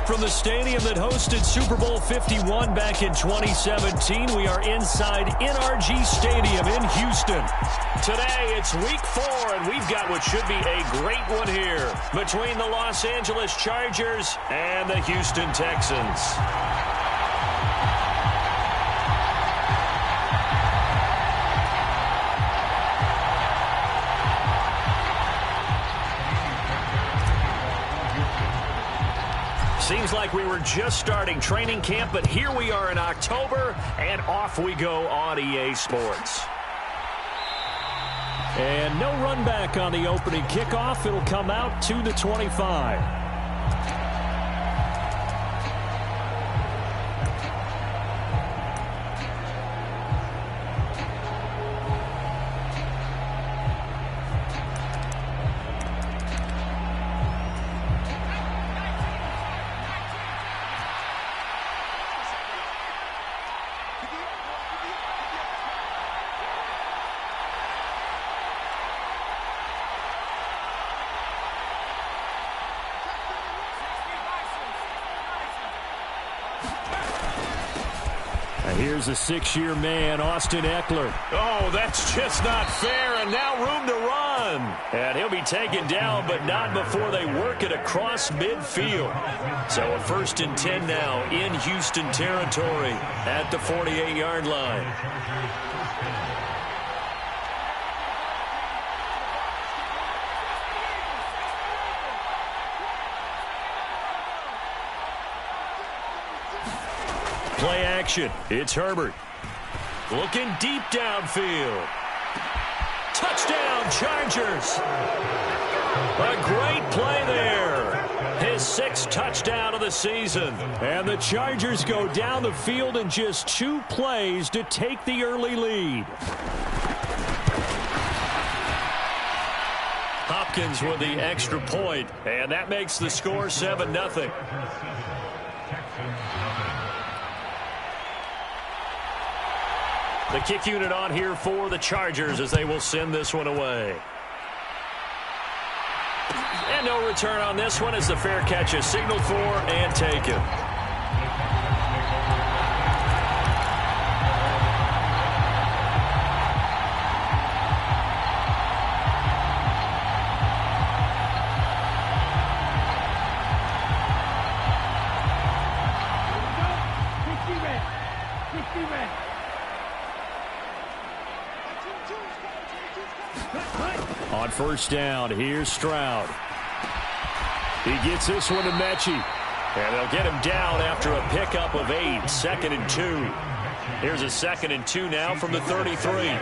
Live from the stadium that hosted Super Bowl 51 back in 2017, we are inside NRG Stadium in Houston. Today, it's Week 4, and we've got what should be a great one here between the Los Angeles Chargers and the Houston Texans. Seems like we were just starting training camp, but here we are in October, and off we go on EA Sports. And no run back on the opening kickoff. It'll come out to the 25. Here's a 6-year man, Austin Eckler. Oh, that's just not fair, and now room to run. And he'll be taken down, but not before they work it across midfield. So a 1st and 10 now in Houston territory at the 48-yard line. Play action. It's Herbert. Looking deep downfield. Touchdown, Chargers. A great play there. His 6th touchdown of the season. And the Chargers go down the field in just 2 plays to take the early lead. Hopkins with the extra point, and that makes the score 7-0. The kick unit on here for the Chargers as they will send this one away. And no return on this one as the fair catch is signaled for and taken. On 1st down, here's Stroud. He gets this one to Mechie. And they'll get him down after a pickup of 8. 2nd and 2. Here's a 2nd and 2 now from the 33.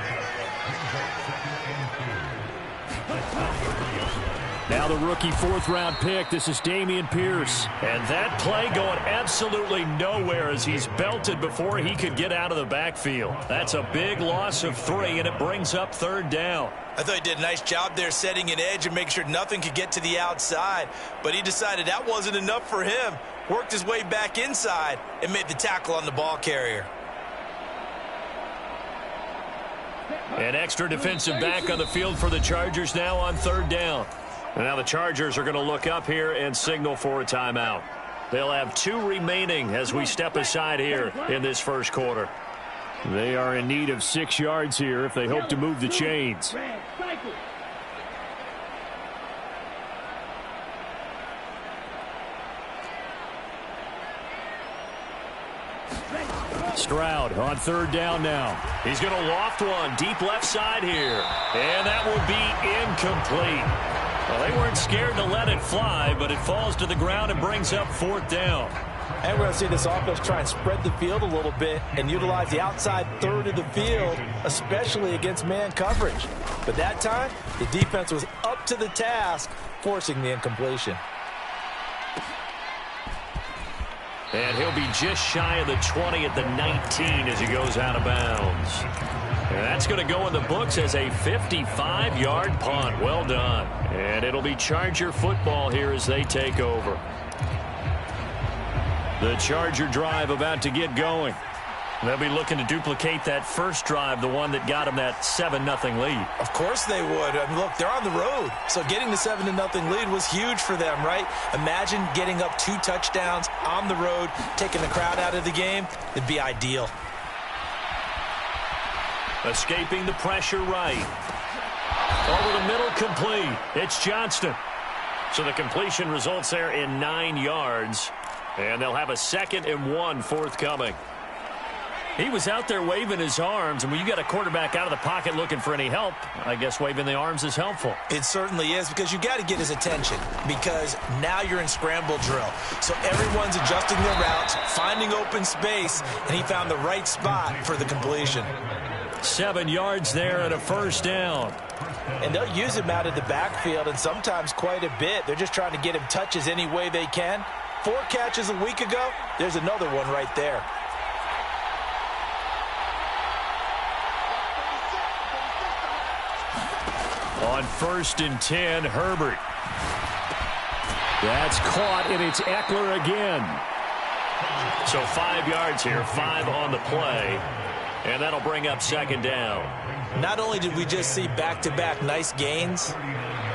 Now the rookie 4th-round pick. This is Dameon Pierce. And that play going absolutely nowhere as he's belted before he could get out of the backfield. That's a big loss of 3, and it brings up 3rd down. I thought he did a nice job there setting an edge and making sure nothing could get to the outside. But he decided that wasn't enough for him. Worked his way back inside and made the tackle on the ball carrier. An extra defensive back on the field for the Chargers now on 3rd down. And now the Chargers are going to look up here and signal for a timeout. They'll have 2 remaining as we step aside here in this 1st quarter. They are in need of 6 yards here if they hope to move the chains. Stroud on 3rd down now. He's going to loft one deep left side here. And that will be incomplete. Well, they weren't scared to let it fly, but it falls to the ground and brings up 4th down. And we're going to see this offense try and spread the field a little bit and utilize the outside 3rd of the field, especially against man coverage. But that time, the defense was up to the task, forcing the incompletion. And he'll be just shy of the 20 at the 19 as he goes out of bounds. And that's going to go in the books as a 55-yard punt. Well done. And it'll be Charger football here as they take over. The Charger drive about to get going. They'll be looking to duplicate that first drive, the one that got them that 7-0 lead. Of course they would. I mean, look, they're on the road. So getting the 7-0 lead was huge for them, right? Imagine getting up 2 touchdowns on the road, taking the crowd out of the game. It'd be ideal. Escaping the pressure right. Over the middle, complete. It's Johnston. So the completion results there in 9 yards. And they'll have a 2nd and 1 forthcoming. He was out there waving his arms, and when you got a quarterback out of the pocket looking for any help, I guess waving the arms is helpful. It certainly is, because you got to get his attention, because now you're in scramble drill. So everyone's adjusting their routes, finding open space, and he found the right spot for the completion. 7 yards there and a first down. And they'll use him out of the backfield, and sometimes quite a bit. They're just trying to get him touches any way they can. 4 catches a week ago, there's another one right there. On 1st and 10, Herbert. That's caught, and it's Eckler again. So 5 yards here, 5 on the play, and that'll bring up 2nd down. Not only did we just see back-to-back nice gains,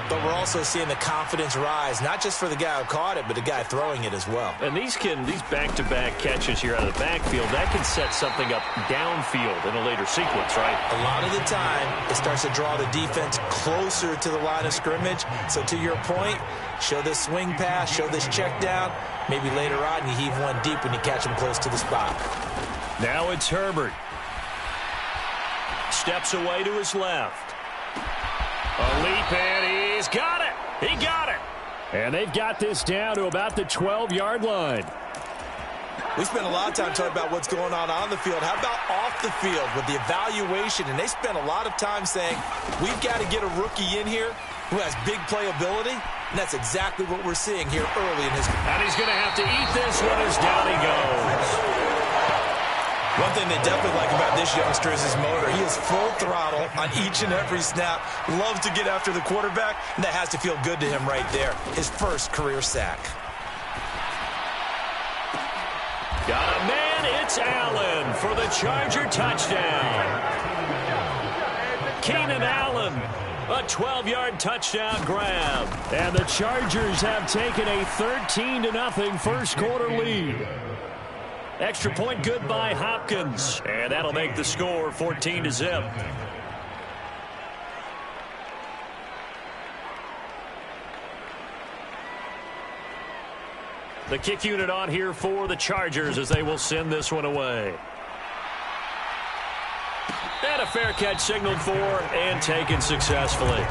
but we're also seeing the confidence rise, not just for the guy who caught it, but the guy throwing it as well. And these back-to-back catches here out of the backfield, that can set something up downfield in a later sequence, right? A lot of the time, it starts to draw the defense closer to the line of scrimmage. So to your point, show this swing pass, show this check down. Maybe later on you heave one deep when you catch him close to the spot. Now it's Herbert. Steps away to his left. A leap, and he's got it. He got it. And they've got this down to about the 12-yard line. We spent a lot of time talking about what's going on the field. How about off the field with the evaluation? And they spent a lot of time saying, we've got to get a rookie in here who has big playability. And that's exactly what we're seeing here early in his career. And he's going to have to eat this one as down he goes. One thing they definitely like about this youngster is his motor. He is full throttle on each and every snap. Loves to get after the quarterback, and that has to feel good to him right there. His first career sack. Got a man, it's Allen for the Charger touchdown. Keenan Allen, a 12-yard touchdown grab. And the Chargers have taken a 13-0 first quarter lead. Extra point good by Hopkins. And that'll make the score 14-0. The kick unit on here for the Chargers as they will send this one away. And a fair catch signaled for and taken successfully.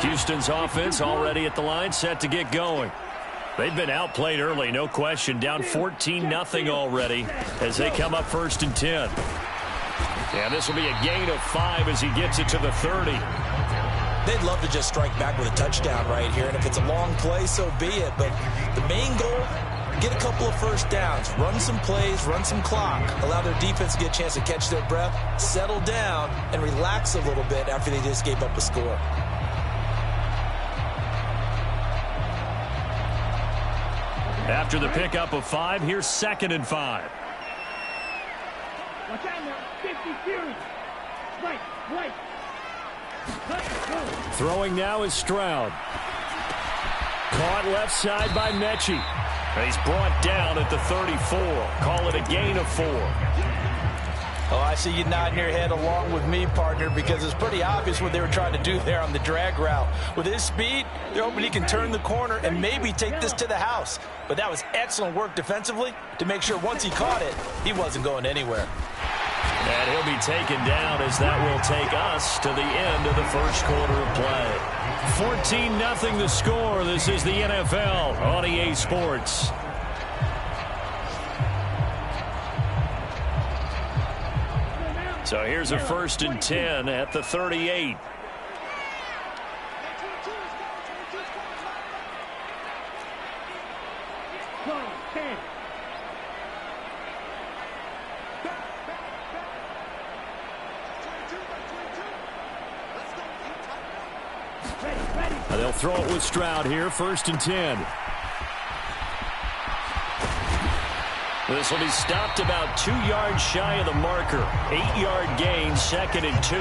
Houston's offense already at the line, set to get going. They've been outplayed early, no question. Down 14-0 already as they come up 1st and 10. And this will be a gain of 5 as he gets it to the 30. They'd love to just strike back with a touchdown right here. And if it's a long play, so be it. But the main goal, get a couple of first downs, run some plays, run some clock, allow their defense to get a chance to catch their breath, settle down, and relax a little bit after they just gave up a score. After the pickup of 5, here's 2nd and 5. Watch out now. 50 series. Right. Throwing now is Stroud. Caught left side by Mechie. And he's brought down at the 34. Call it a gain of 4. Oh, I see you nodding your head along with me, partner, because it's pretty obvious what they were trying to do there on the drag route. With his speed, they're hoping he can turn the corner and maybe take this to the house. But that was excellent work defensively to make sure once he caught it, he wasn't going anywhere. And he'll be taken down as that will take us to the end of the first quarter of play. 14-0 the score. This is the NFL on EA Sports. So here's a 1st and 10 at the 38. They'll throw it with Stroud here, 1st and 10. This will be stopped about 2 yards shy of the marker. 8-yard gain, 2nd and 2.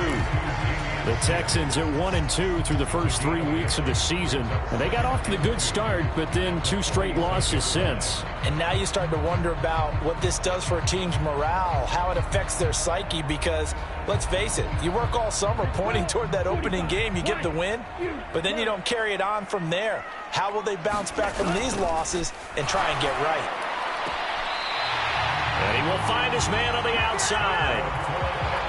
The Texans at 1-2 through the first 3 weeks of the season. And they got off to the good start, but then 2 straight losses since. And now you start to wonder about what this does for a team's morale, how it affects their psyche, because let's face it, you work all summer pointing toward that opening game, you get the win, but then you don't carry it on from there. How will they bounce back from these losses and try and get right? And he will find his man on the outside.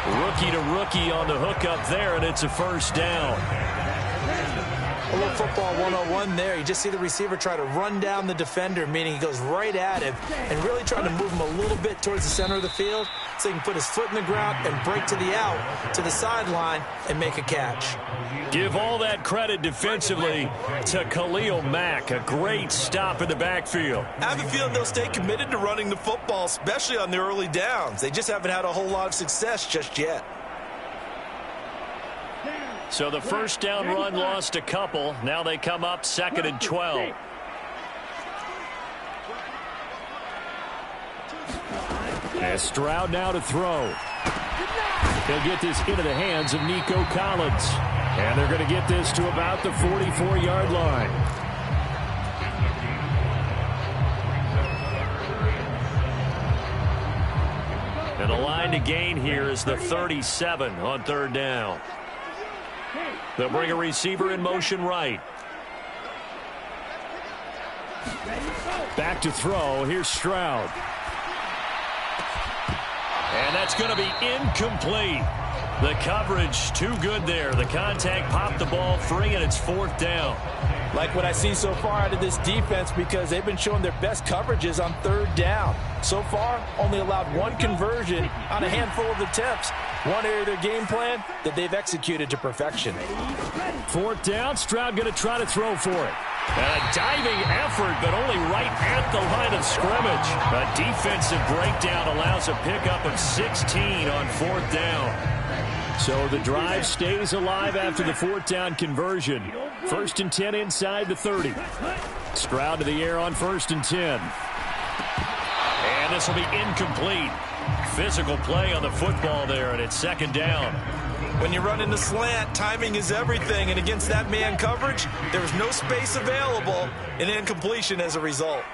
Rookie to rookie on the hookup there, and it's a 1st down. A little football 101 there. You just see the receiver try to run down the defender, meaning he goes right at him and really trying to move him a little bit towards the center of the field so he can put his foot in the ground and break to the out, to the sideline, and make a catch. Give all that credit defensively to Khalil Mack. A great stop in the backfield. I have a feeling they'll stay committed to running the football, especially on the early downs. They just haven't had a whole lot of success just yet. So the 1st down run lost a couple. Now they come up 2nd and 12. And Stroud now to throw. He'll get this into the hands of Nico Collins. And they're going to get this to about the 44-yard line. And the line to gain here is the 37 on 3rd down. They'll bring a receiver in motion right. Back to throw. Here's Stroud. And that's going to be incomplete. The coverage too good there. The contact popped the ball free, and it's 4th down. Like what I see so far out of this defense, because they've been showing their best coverages on 3rd down. So far, only allowed 1 conversion on a handful of attempts. One area of their game plan that they've executed to perfection. 4th down, Stroud going to try to throw for it. And a diving effort, but only right at the line of scrimmage. A defensive breakdown allows a pickup of 16 on 4th down. So the drive stays alive after the 4th down conversion. 1st and 10 inside the 30. Stroud to the air on 1st and 10. And this will be incomplete. Physical play on the football there, and it's 2nd down. When you run in the slant, timing is everything, and against that man coverage, there's no space available, and incompletion as a result.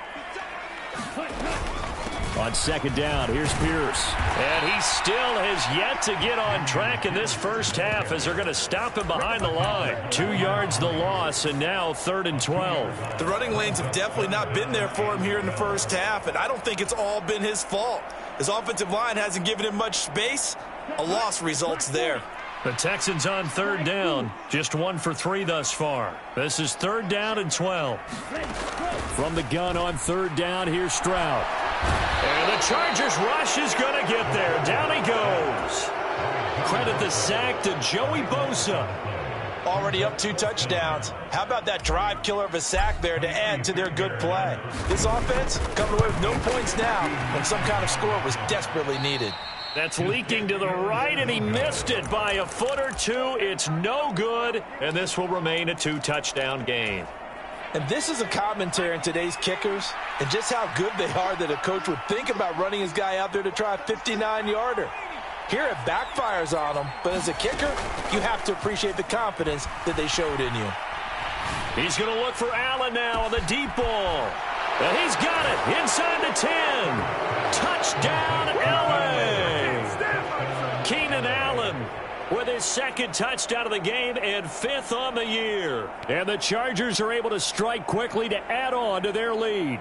On 2nd down, here's Pierce. And he still has yet to get on track in this first half as they're going to stop him behind the line. 2 yards the loss, and now 3rd and 12. The running lanes have definitely not been there for him here in the first half, and I don't think it's all been his fault. His offensive line hasn't given him much space. A loss results there. The Texans on 3rd down, just 1 for 3 thus far. This is 3rd down and 12. From the gun on 3rd down, here's Stroud. And the Chargers rush is going to get there. Down he goes. Credit the sack to Joey Bosa. Already up 2 touchdowns. How about that drive killer of a sack there to add to their good play? This offense coming away with no points now when some kind of score was desperately needed. That's leaking to the right, and he missed it by a foot or 2. It's no good, and this will remain a 2-touchdown game. And this is a commentary on today's kickers and just how good they are that a coach would think about running his guy out there to try a 59-yarder. Here it backfires on him, but as a kicker, you have to appreciate the confidence that they showed in you. He's going to look for Allen now on the deep ball. And he's got it inside the 10. Touchdown, LA! Keenan Allen with his 2nd touchdown of the game and 5th on the year. And the Chargers are able to strike quickly to add on to their lead.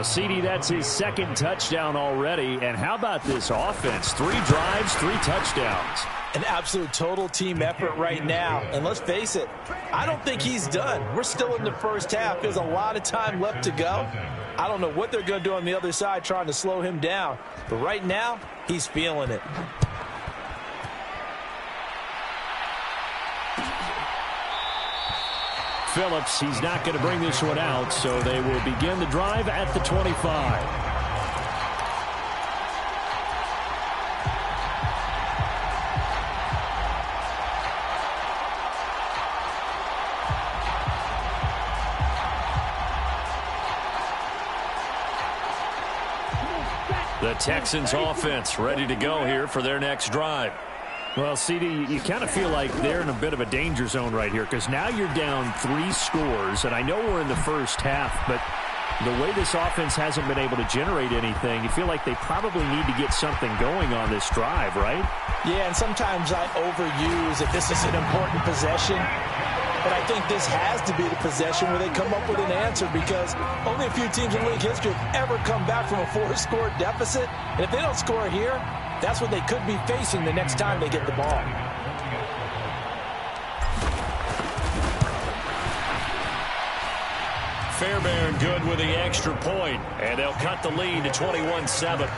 CD, that's his 2nd touchdown already. And how about this offense? 3 drives, 3 touchdowns. An absolute total team effort right now. And let's face it, I don't think he's done. We're still in the first half. There's a lot of time left to go. I don't know what they're going to do on the other side trying to slow him down. But right now, he's feeling it. Phillips, he's not going to bring this one out, so they will begin the drive at the 25. The Texans offense ready to go here for their next drive. Well, CD, you kind of feel like they're in a bit of a danger zone right here because now you're down 3 scores, and I know we're in the first half, but the way this offense hasn't been able to generate anything, you feel like they probably need to get something going on this drive, right? Yeah, and sometimes I overuse that this is an important possession, but I think this has to be the possession where they come up with an answer because only a few teams in league history have ever come back from a 4-score deficit, and if they don't score here, that's what they could be facing the next time they get the ball. Fairbairn good with the extra point, and they'll cut the lead to 21-7.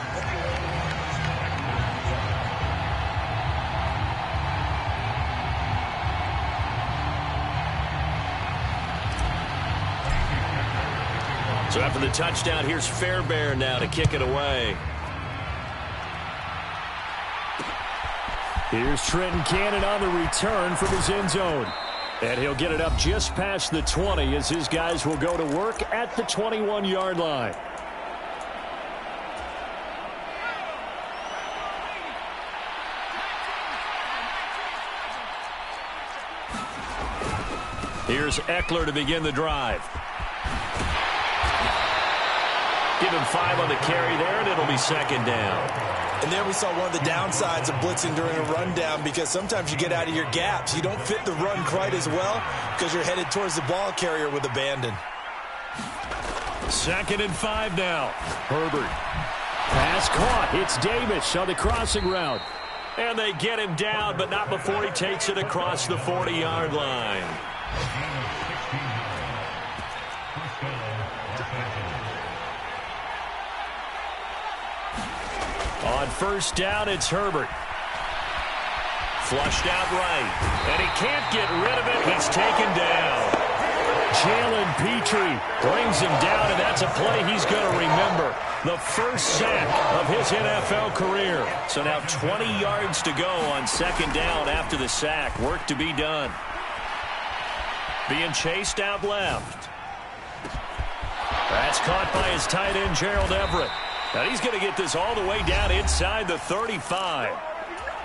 So after the touchdown, here's Fairbairn now to kick it away. Here's Trenton Cannon on the return from his end zone. And he'll get it up just past the 20 as his guys will go to work at the 21-yard line. Here's Eckler to begin the drive. Give him 5 on the carry there, and it'll be second down. And there we saw one of the downsides of blitzing during a rundown because sometimes you get out of your gaps. You don't fit the run quite as well because you're headed towards the ball carrier with abandon. 2nd and 5 now. Herbert. Pass caught. It's Davis on the crossing route. And they get him down, but not before he takes it across the 40-yard line. On first down, it's Herbert. Flushed out right. And he can't get rid of it. He's taken down. Jalen Petrie brings him down, and that's a play he's going to remember. The first sack of his NFL career. So now 20 yards to go on second down after the sack. Work to be done. Being chased out left. That's caught by his tight end, Gerald Everett. Now he's going to get this all the way down inside the 35.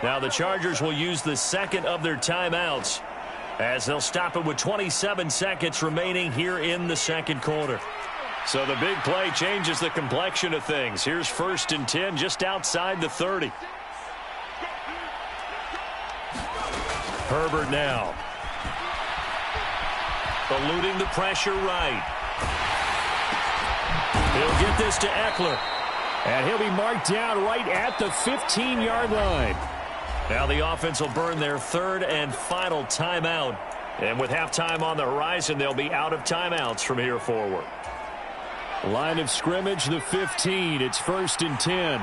Now the Chargers will use the second of their timeouts as they'll stop it with 27 seconds remaining here in the second quarter. So the big play changes the complexion of things. Here's 1st and 10 just outside the 30. Herbert now. Eluding the pressure right. He'll get this to Eckler. And he'll be marked down right at the 15-yard line. Now the offense will burn their 3rd and final timeout. And with halftime on the horizon, they'll be out of timeouts from here forward. Line of scrimmage, the 15. It's 1st and 10.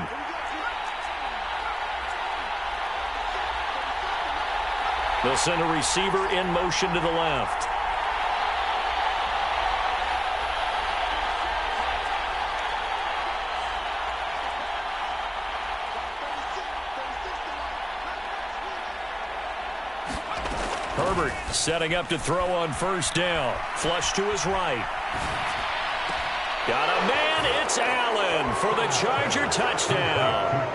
They'll send a receiver in motion to the left. Herbert setting up to throw on first down. Flush to his right. Got a man. It's Allen for the Charger touchdown.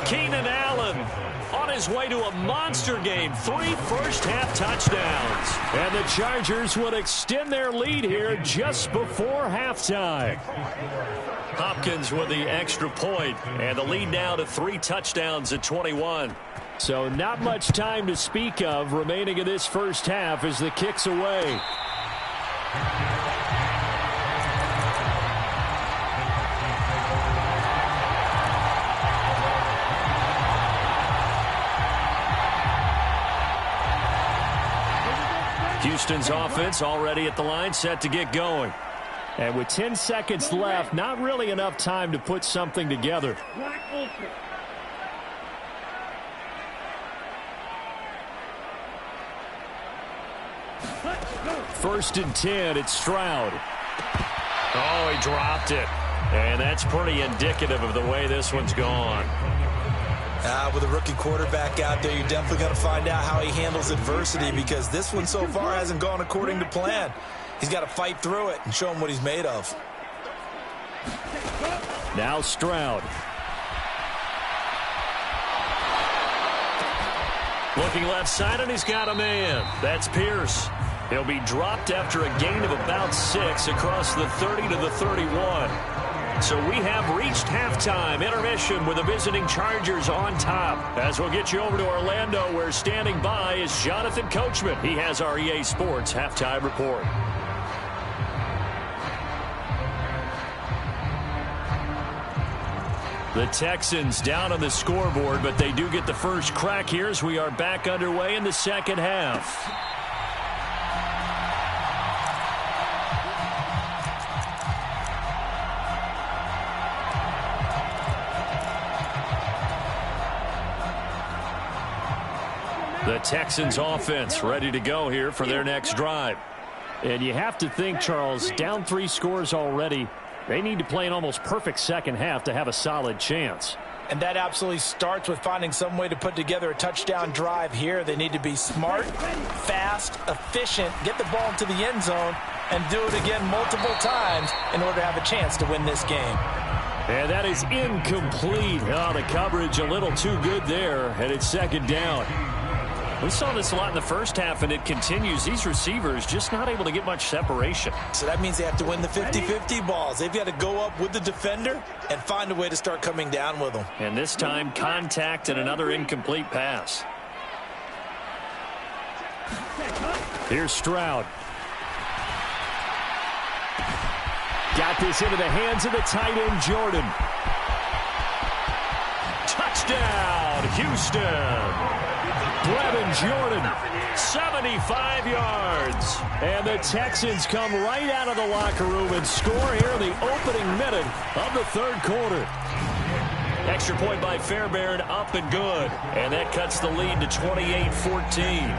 Keenan Allen on his way to a monster game. 3 first-half touchdowns. And the Chargers will extend their lead here just before halftime. Hopkins with the extra point, and the lead now to 3 touchdowns at 21. So not much time to speak of remaining in this first half as the kick's away. Houston's offense already at the line, set to get going. And with 10 seconds left, not really enough time to put something together. First and 10, it's Stroud. Oh, he dropped it. And that's pretty indicative of the way this one's gone. With a rookie quarterback out there, you're definitely going to find out how he handles adversity because this one so far hasn't gone according to plan. He's got to fight through it and show him what he's made of. Now Stroud. Looking left side, and he's got a man. That's Pierce. He'll be dropped after a gain of about 6 across the 30 to the 31. So we have reached halftime intermission with the visiting Chargers on top. As we'll get you over to Orlando, where standing by is Jonathan Coachman. He has our EA Sports halftime report. The Texans down on the scoreboard, but they do get the first crack here as we are back underway in the second half. The Texans offense ready to go here for their next drive. And you have to think, Charles, down 3 scores already. They need to play an almost perfect second half to have a solid chance. And that absolutely starts with finding some way to put together a touchdown drive here. They need to be smart, fast, efficient, get the ball into the end zone, and do it again multiple times in order to have a chance to win this game. And that is incomplete. Oh, the coverage a little too good there, and it's second down. We saw this a lot in the first half, and it continues. These receivers just not able to get much separation. So that means they have to win the 50-50 balls. They've got to go up with the defender and find a way to start coming down with them. And this time, contact and another incomplete pass. Here's Stroud. Got this into the hands of the tight end, Jordan. Touchdown, Houston. Brevin Jordan, 75 yards. And the Texans come right out of the locker room and score here in the opening minute of the third quarter. Extra point by Fairbairn, up and good. And that cuts the lead to 28-14.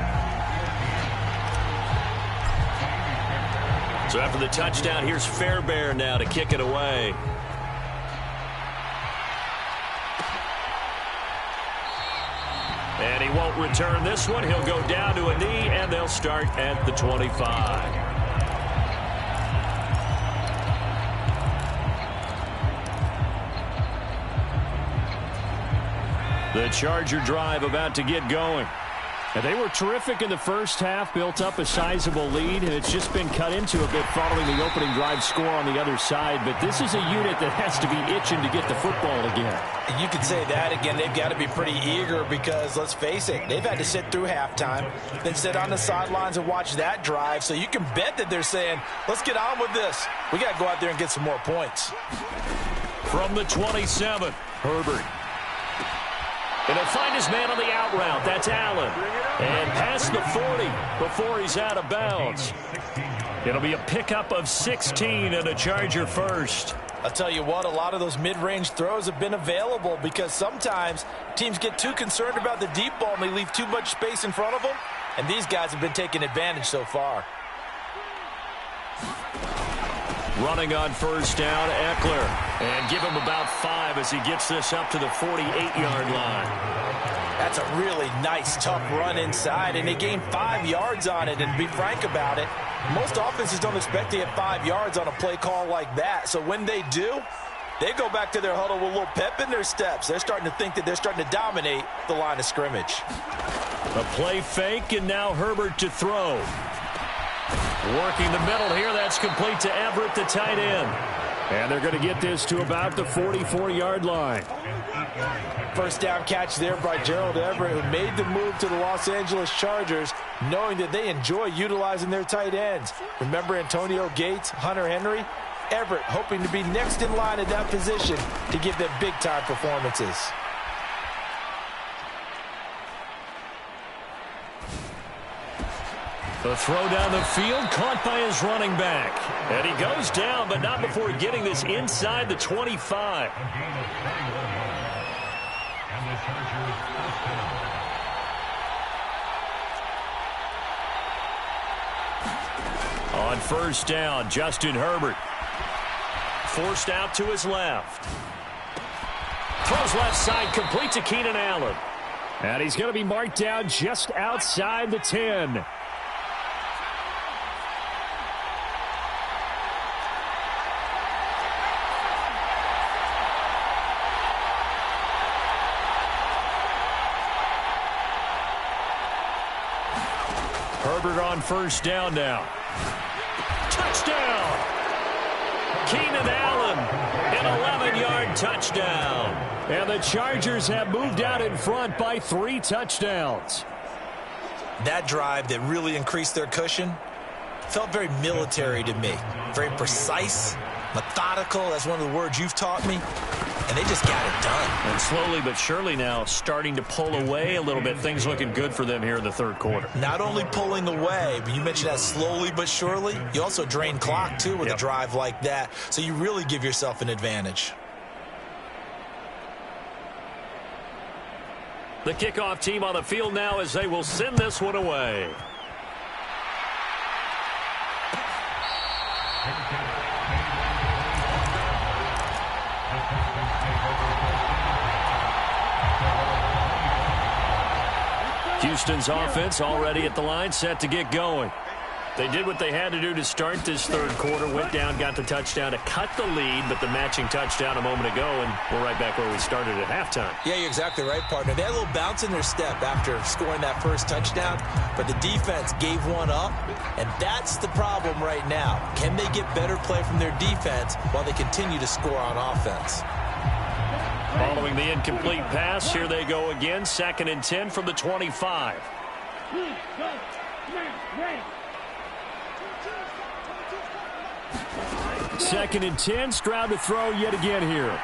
So after the touchdown, here's Fairbairn now to kick it away. And he won't return this one. He'll go down to a knee, and they'll start at the 25. The Charger drive about to get going. And they were terrific in the first half, built up a sizable lead, and it's just been cut into a bit following the opening drive score on the other side. But this is a unit that has to be itching to get the football again. And you could say that again. They've got to be pretty eager because, let's face it, they've had to sit through halftime, then sit on the sidelines and watch that drive. So you can bet that they're saying, let's get on with this. We got to go out there and get some more points. From the 27, Herbert. And he'll find his man on the out route. That's Allen. And past the 40 before he's out of bounds. It'll be a pickup of 16 and a Charger first. I'll tell you what, a lot of those mid-range throws have been available because sometimes teams get too concerned about the deep ball and they leave too much space in front of them. And these guys have been taking advantage so far. Running on first down, Eckler. And give him about 5 as he gets this up to the 48-yard line. That's a really nice, tough run inside, and they gained 5 yards on it. And to be frank about it, most offenses don't expect to get 5 yards on a play call like that. So when they do, they go back to their huddle with a little pep in their steps. They're starting to think that they're starting to dominate the line of scrimmage. A play fake, and now Herbert to throw. Working the middle here. That's complete to Everett, the tight end. And they're going to get this to about the 44-yard line. First down catch there by Gerald Everett, who made the move to the Los Angeles Chargers, knowing that they enjoy utilizing their tight ends. Remember Antonio Gates, Hunter Henry? Everett hoping to be next in line at that position to give them big-time performances. The throw down the field, caught by his running back. And he goes down, but not before getting this inside the 25. On first down, Justin Herbert. Forced out to his left. Throws left side, complete to Keenan Allen. And he's going to be marked down just outside the 10. Herbert on first down now. Touchdown! Keenan Allen, an 11-yard touchdown. And the Chargers have moved out in front by 3 touchdowns. That drive that really increased their cushion felt very military to me. Very precise, methodical. That's one of the words you've taught me. And they just got it done. And slowly but surely now starting to pull away a little bit. Things looking good for them here in the third quarter. Not only pulling away, but you mentioned that slowly but surely. You also drain clock, too, with a drive like that. So you really give yourself an advantage. The kickoff team on the field now as they will send this one away. Houston's offense already at the line, set to get going. They did what they had to do to start this third quarter, went down, got the touchdown to cut the lead, but the matching touchdown a moment ago, and we're right back where we started at halftime. Yeah, you're exactly right, partner. They had a little bounce in their step after scoring that first touchdown, but the defense gave one up, and that's the problem right now. Can they get better play from their defense while they continue to score on offense? Following the incomplete pass, here they go again, 2nd and 10 from the 25. Second and 10, Stroud to throw yet again here.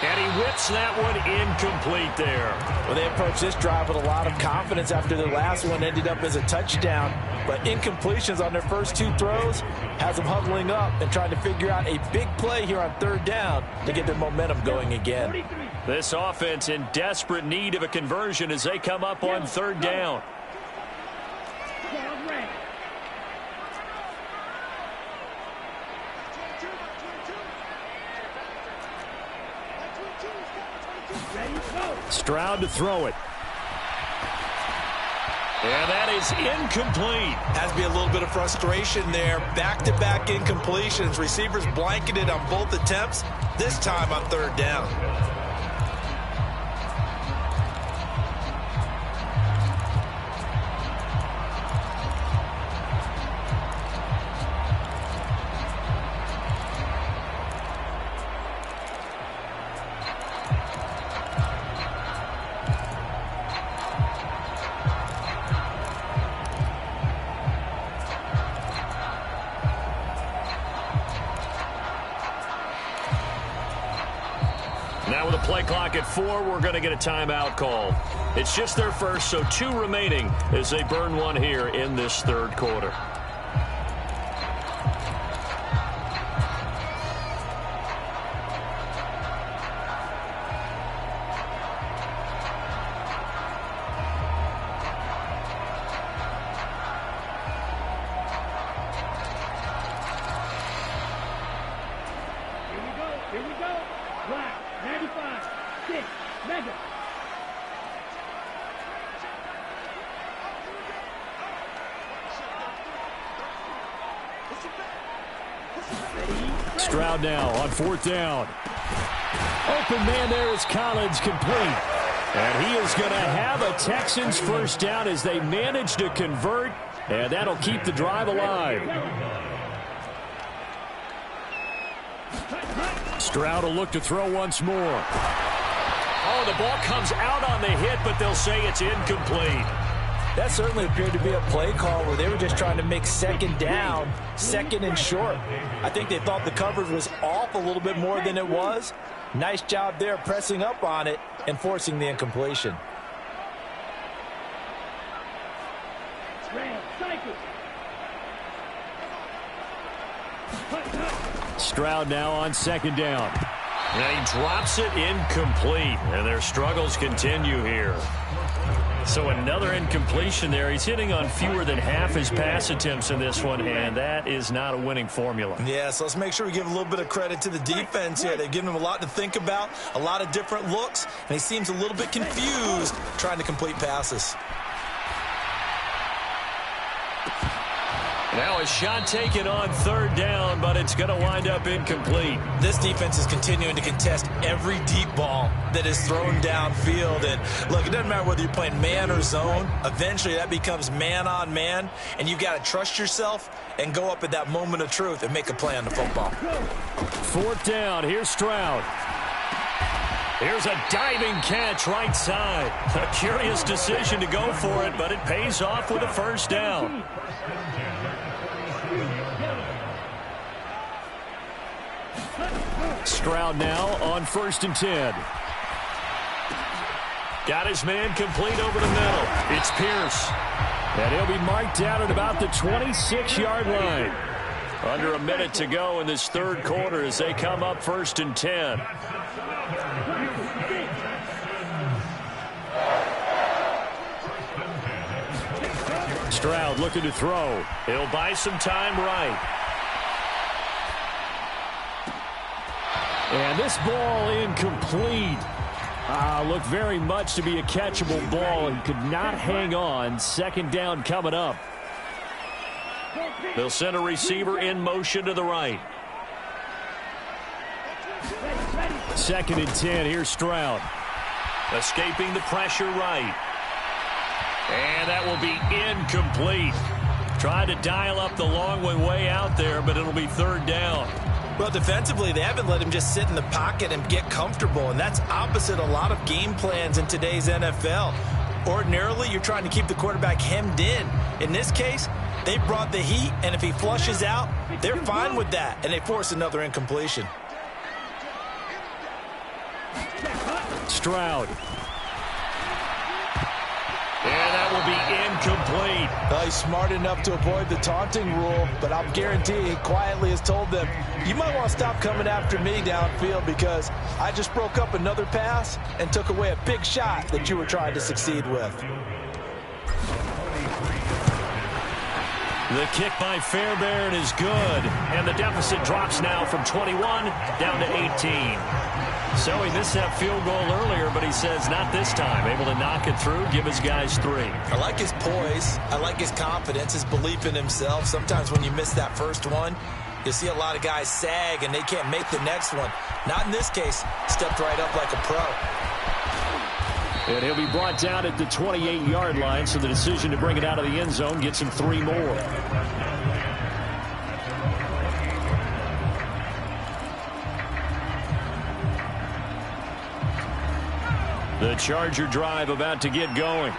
And he whips that one incomplete there. Well, they approached this drive with a lot of confidence after their last one ended up as a touchdown. But incompletions on their first 2 throws has them huddling up and trying to figure out a big play here on 3rd down to get their momentum going again. This offense in desperate need of a conversion as they come up on 3rd down. Stroud to throw it. And that is incomplete. Has to be a little bit of frustration there. Back-to-back incompletions. Receivers blanketed on both attempts, this time on 3rd down. Now with a play clock at 4, we're going to get a timeout call. It's just their first, so 2 remaining as they burn one here in this 3rd quarter. Here we go. Right. 95. 6. Mega. Stroud now on 4th down. Open man there is Collins, complete. And he is going to have a Texans first down as they manage to convert, and that'll keep the drive alive. Stroud will look to throw once more. Oh, the ball comes out on the hit, but they'll say it's incomplete. That certainly appeared to be a play call where they were just trying to make 2nd down, 2nd and short. I think they thought the coverage was off a little bit more than it was. Nice job there pressing up on it and forcing the incompletion. Stroud now on 2nd down. And he drops it incomplete. And their struggles continue here. So another incompletion there. He's hitting on fewer than half his pass attempts in this one, and that is not a winning formula. Yeah, so let's make sure we give a little bit of credit to the defense here. They've given him a lot to think about, a lot of different looks, and he seems a little bit confused trying to complete passes. Now a shot taken on third down, but it's going to wind up incomplete. This defense is continuing to contest every deep ball that is thrown downfield. And look, it doesn't matter whether you're playing man or zone. Eventually that becomes man on man, and you've got to trust yourself and go up at that moment of truth and make a play on the football. Fourth down. Here's Stroud. Here's a diving catch right side. A curious decision to go for it, but it pays off with a first down. Stroud now on 1st and 10. Got his man complete over the middle. It's Pierce. And he'll be marked down at about the 26-yard line. Under a minute to go in this third quarter as they come up 1st and 10. Stroud looking to throw. He'll buy some time right. And this ball incomplete. Looked very much to be a catchable ball. He could not hang on. Second down coming up. They'll send a receiver in motion to the right. 2nd and 10. Here's Stroud. Escaping the pressure right. And that will be incomplete. Tried to dial up the long way out there, but it'll be third down. Well, defensively, they haven't let him just sit in the pocket and get comfortable, and that's opposite a lot of game plans in today's NFL. Ordinarily, you're trying to keep the quarterback hemmed in. In this case, they brought the heat, and if he flushes out, they're fine with that, and they force another incompletion. Stroud. And that will be incomplete. He's smart enough to avoid the taunting rule, but I'll guarantee he quietly has told them, you might want to stop coming after me downfield because I just broke up another pass and took away a big shot that you were trying to succeed with. The kick by Fairbairn is good, and the deficit drops now from 21 down to 18. So he missed that field goal earlier, but he says not this time. Able to knock it through, give his guys 3. I like his poise. I like his confidence, his belief in himself. Sometimes when you miss that first one, you see a lot of guys sag and they can't make the next one. Not in this case. Stepped right up like a pro. And he'll be brought down at the 28-yard line, so the decision to bring it out of the end zone gets him 3 more. The Charger drive about to get going.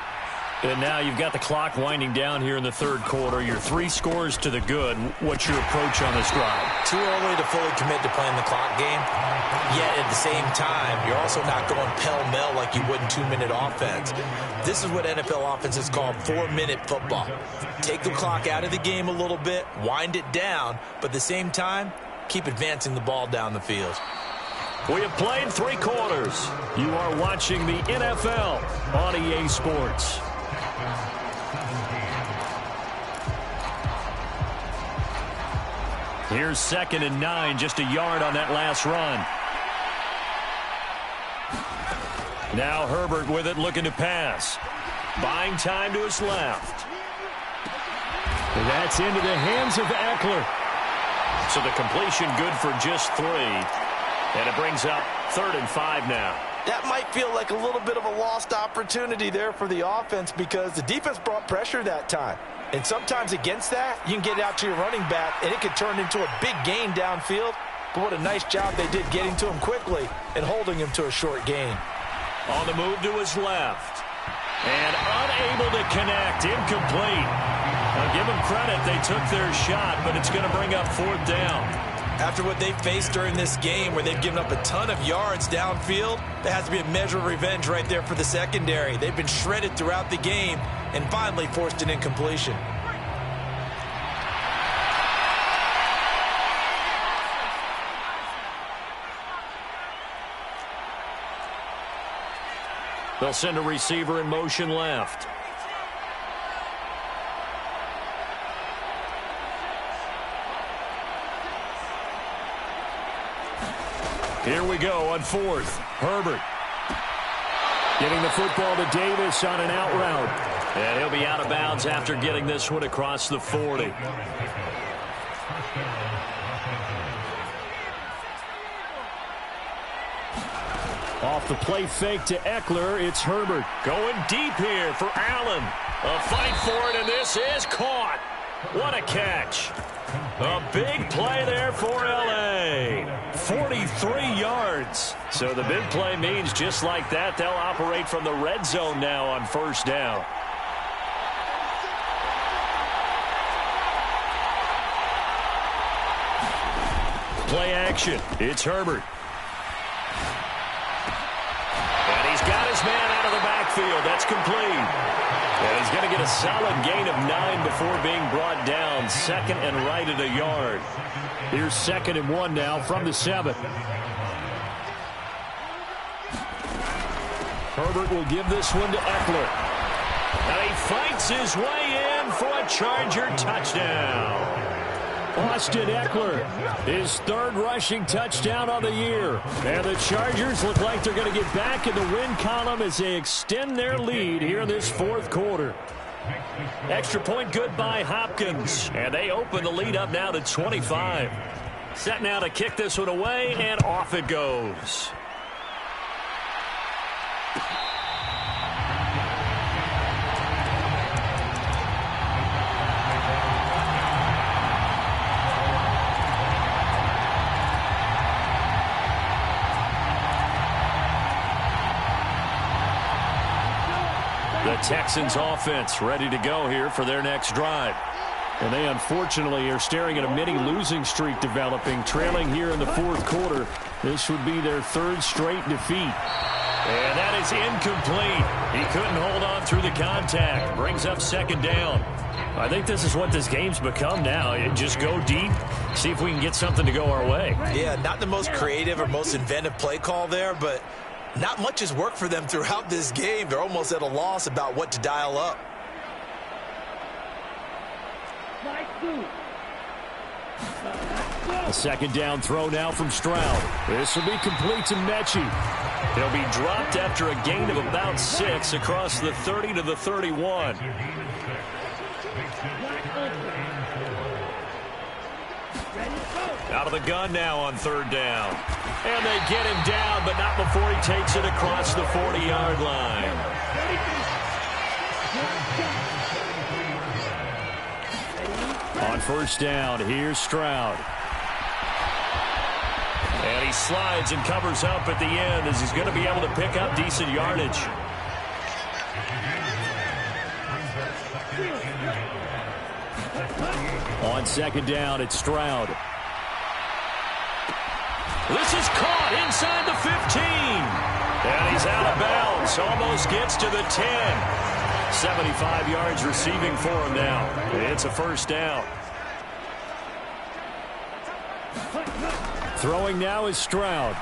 And now you've got the clock winding down here in the third quarter. Your 3 scores to the good. What's your approach on this drive? Too early to fully commit to playing the clock game. Yet at the same time, you're also not going pell-mell like you would in 2-minute offense. This is what NFL offenses call 4-minute football. Take the clock out of the game a little bit, wind it down, but at the same time, keep advancing the ball down the field. We have played 3 quarters. You are watching the NFL on EA Sports. Here's 2nd and 9, just a yard on that last run. Now Herbert with it, looking to pass. Buying time to his left. And that's into the hands of Eckler. So the completion good for just 3. And it brings up 3rd and 5 now. That might feel like a little bit of a lost opportunity there for the offense because the defense brought pressure that time. And sometimes against that, you can get it out to your running back, and it could turn into a big gain downfield. But what a nice job they did getting to him quickly and holding him to a short gain. On the move to his left. And unable to connect. Incomplete. Now give them credit. They took their shot, but it's going to bring up 4th down. After what they faced during this game where they've given up a ton of yards downfield, there has to be a measure of revenge right there for the secondary. They've been shredded throughout the game and finally forced an incompletion. They'll send a receiver in motion left. Here we go on 4th. Herbert. Getting the football to Davis on an out route. And he'll be out of bounds after getting this one across the 40. Off the play fake to Eckler, it's Herbert. Going deep here for Allen. A fight for it, and this is caught. What a catch. A big play there for L.A. 43 yards. So the big play means just like that, they'll operate from the red zone now on first down. Play action. It's Herbert. And he's got his man out of the backfield. That's complete. And he's going to get a solid gain of 9 before being brought down. Second and right at a yard. Here's 2nd and 1 now from the 7. Herbert will give this one to Eckler. And he fights his way in for a Charger touchdown. Austin Eckler, his 3rd rushing touchdown of the year. And the Chargers look like they're going to get back in the win column as they extend their lead here in this 4th quarter. Extra point good by Hopkins. And they open the lead up now to 25. Set now to kick this one away, and off it goes. The Texans offense ready to go here for their next drive. And they unfortunately are staring at a mini losing streak developing, trailing here in the 4th quarter. This would be their 3rd straight defeat. And that is incomplete. He couldn't hold on through the contact. Brings up 2nd down. I think this is what this game's become now. Just go deep, see if we can get something to go our way. Yeah, not the most creative or most inventive play call there, but not much has worked for them throughout this game. They're almost at a loss about what to dial up. A 2nd down throw now from Stroud. This will be complete to Mechie. He'll be dropped after a gain of about 6 across the 30 to the 31. Out of the gun now on 3rd down. And they get him down, but not before he takes it across the 40-yard line. On 1st down, here's Stroud. And he slides and covers up at the end as he's going to be able to pick up decent yardage. On 2nd down, it's Stroud. This is caught inside the 15. And he's out of bounds. Almost gets to the 10. 75 yards receiving for him now. It's a 1st down. Throwing now is Stroud.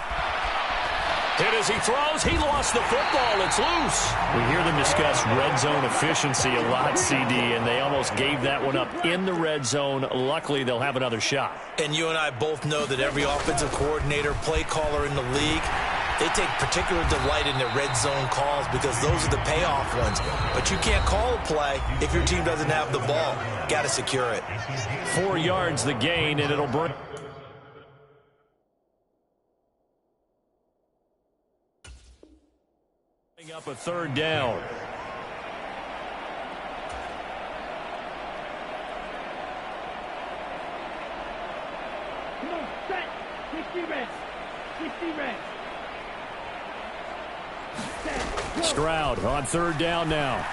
Hit as he throws. He lost the football. It's loose. We hear them discuss red zone efficiency a lot, CD, and they almost gave that one up in the red zone. Luckily, they'll have another shot. And you and I both know that every offensive coordinator, play caller in the league, they take particular delight in their red zone calls because those are the payoff ones. But you can't call a play if your team doesn't have the ball. Got to secure it. 4 yards the gain, and it'll bring up a 3rd down. Come on, set. 60 rest. 60 rest. Stroud on 3rd down now.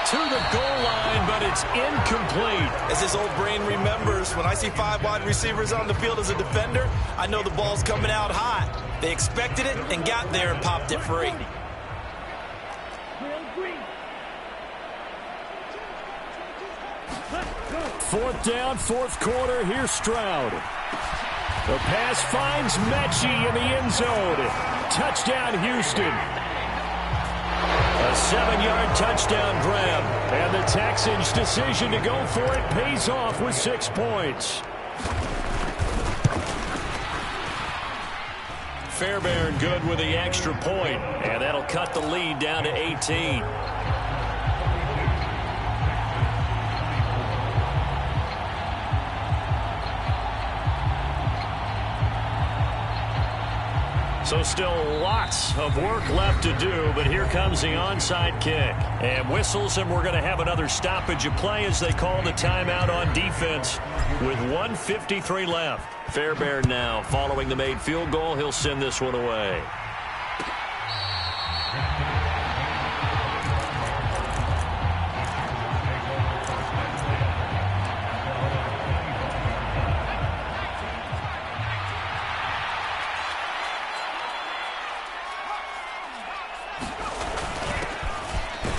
To the goal line, but it's incomplete. As his old brain remembers, when I see 5 wide receivers on the field as a defender, I know the ball's coming out hot. They expected it and got there and popped it free. 4th down, 4th quarter. Here's Stroud. The pass finds Mechie in the end zone. Touchdown, Houston. A 7-yard touchdown grab. And the Texans' decision to go for it pays off with 6 points. Fairbairn good with the extra point, and that'll cut the lead down to 18. So still lots of work left to do, but here comes the onside kick. And whistles, and we're going to have another stoppage of play as they call the timeout on defense with 1:53 left. Fairbairn now following the made field goal. He'll send this one away.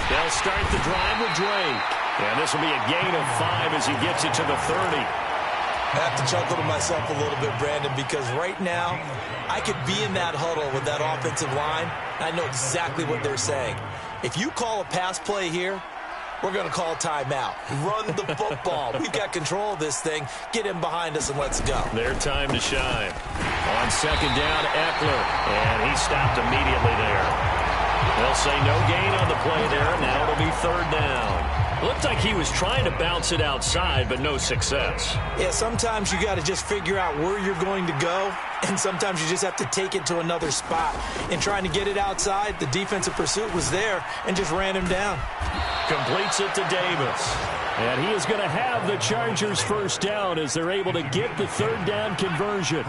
They'll start the drive with Drake. And this will be a gain of 5 as he gets it to the 30. I have to chuckle to myself a little bit, Brandon, because right now I could be in that huddle with that offensive line. I know exactly what they're saying. If you call a pass play here, we're going to call timeout. Run the football. We've got control of this thing. Get him behind us and let's go. Their time to shine. On second down, Eckler. And he stopped immediately there. They'll say no gain on the play there. Now it'll be third down. Looked like he was trying to bounce it outside, but no success. Yeah, sometimes you got to just figure out where you're going to go, and sometimes you just have to take it to another spot. In trying to get it outside, the defensive pursuit was there and just ran him down. Completes it to Davis. And he is going to have the Chargers first down as they're able to get the third down conversion.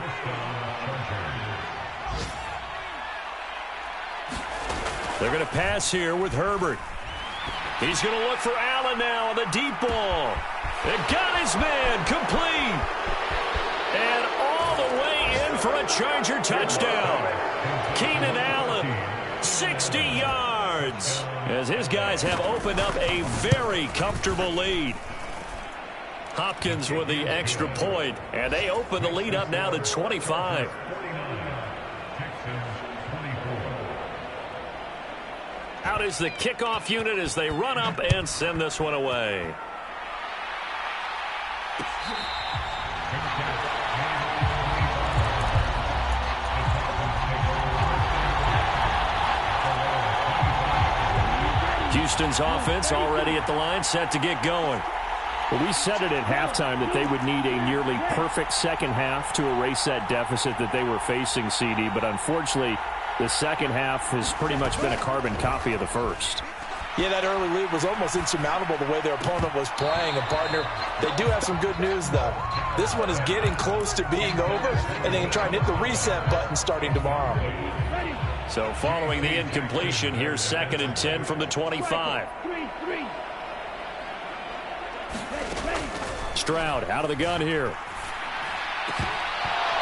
They're going to pass here with Herbert. He's going to look for Allen now on the deep ball. It got his man complete. And all the way in for a Charger touchdown. Keenan Allen, 60 yards. As his guys have opened up a very comfortable lead. Hopkins with the extra point, and they open the lead up now to 25. Out is the kickoff unit as they run up and send this one away. Houston's offense already at the line, set to get going. Well, we said it at halftime that they would need a nearly perfect second half to erase that deficit that they were facing, CD, but unfortunately, the second half has pretty much been a carbon copy of the first. Yeah, that early lead was almost insurmountable the way their opponent was playing. And, partner, they do have some good news, though. This one is getting close to being over, and they can try and hit the reset button starting tomorrow. So following the incompletion, here's 2nd and 10 from the 25. Stroud out of the gun here.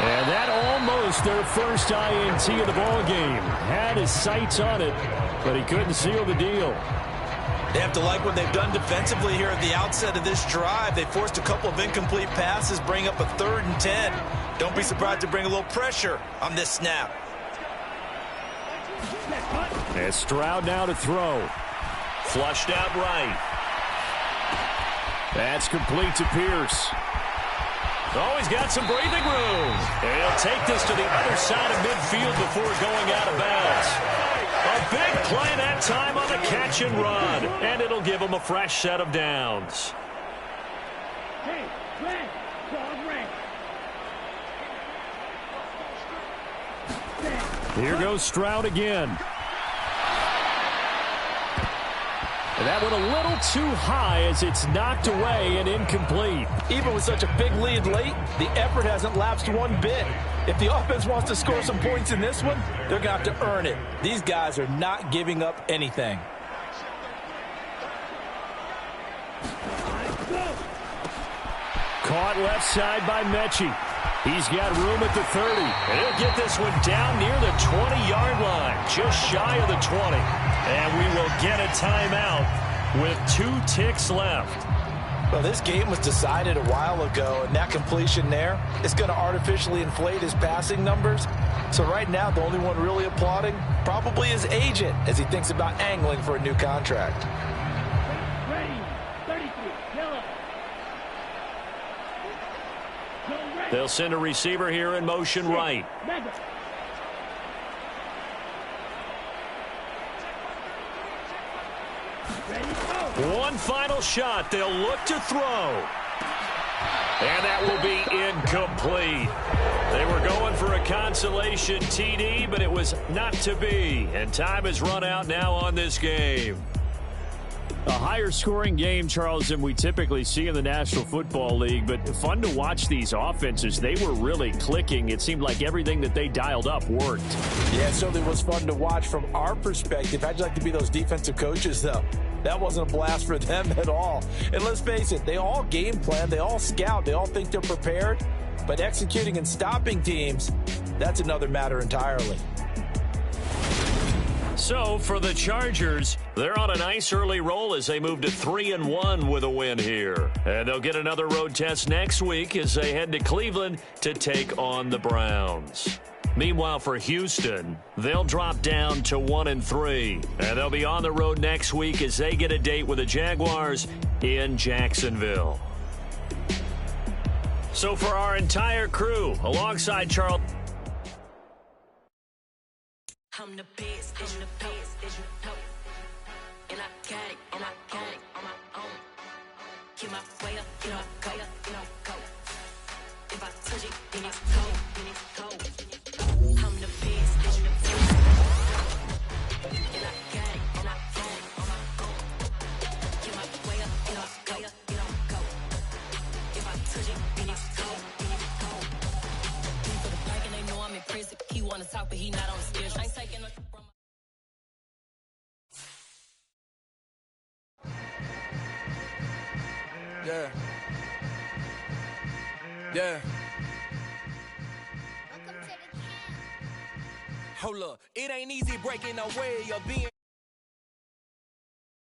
And that almost their first INT of the ball game. Had his sights on it, but he couldn't seal the deal. They have to like what they've done defensively here at the outset of this drive. They forced a couple of incomplete passes, bring up a 3rd and 10. Don't be surprised to bring a little pressure on this snap. And Stroud now to throw. Flushed out right. That's complete to Pierce. Oh, he's got some breathing room. And he'll take this to the other side of midfield before going out of bounds. A big play that time on the catch and run. And it'll give him a fresh set of downs. Hey, red, dog red. Here goes Stroud again. And that went a little too high as it's knocked away and incomplete. Even with such a big lead late, the effort hasn't lapsed one bit. If the offense wants to score some points in this one, they're going to have to earn it. These guys are not giving up anything. Caught left side by Mechie. He's got room at the 30. And he'll get this one down near the 20-yard line, just shy of the 20. And we will get a timeout with 2 ticks left. Well, this game was decided a while ago, and that completion there is going to artificially inflate his passing numbers. So right now, the only one really applauding probably his agent as he thinks about angling for a new contract. Ready, 33, yellow. They'll send a receiver here in motion right. Mega. One final shot. They'll look to throw. And that will be incomplete. They were going for a consolation TD, but it was not to be. And time has run out now on this game. A higher scoring game, Charles, than we typically see in the National Football League, but fun to watch these offenses. They were really clicking. It seemed like everything that they dialed up worked. Yeah, it certainly was fun to watch from our perspective. How'd you like to be those defensive coaches, though? That wasn't a blast for them at all. And let's face it, they all game plan, they all scout, they all think they're prepared. But executing and stopping teams, that's another matter entirely. So for the Chargers, they're on a nice early roll as they move to 3-1 with a win here. And they'll get another road test next week as they head to Cleveland to take on the Browns. Meanwhile, for Houston, they'll drop down to 1-3. And they'll be on the road next week as they get a date with the Jaguars in Jacksonville. So for our entire crew, alongside Charles. I'm the best, as you know, and I got it, on my own. Get my way up, go. If I touch it, then it's cold. I'm the best, as you know, and I got it, on my own. Get my way up, go. If I touch it, then it's cold. He for the bike and they know I'm in prison. He wanna talk, but he not on the stairs. I ain't taking nothing from Yeah. Hold up, it ain't easy breaking away or being